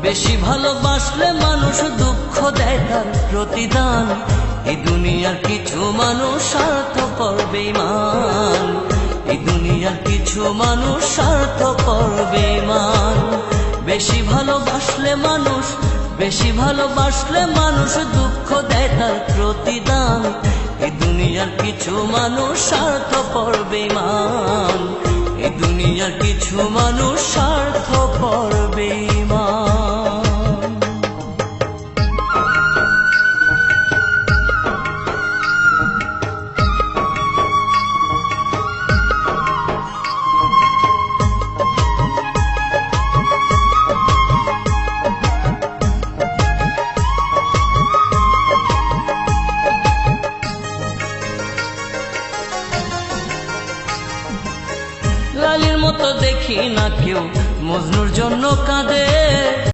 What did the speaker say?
বেশি ভালোবাসলে মানুষ দুঃখ দেয় তার প্রতিদান। এই দুনিয়ার কিছু মানুষ স্বার্থপর বেঈমান, এই দুনিয়ার কিছু মানুষ স্বার্থপর বেঈমান। বেশি ভালোবাসলে মানুষ, বেশি ভালোবাসলে মানুষ দুঃখ দেয় তার প্রতিদান। এই দুনিয়ার কিছু মানুষ স্বার্থপর বেঈমান, এই দুনিয়ার কিছু মানুষ স্বার্থপর বেঈমান। লালির মতো দেখি না কেউ মজনুর জন্য কাঁদে,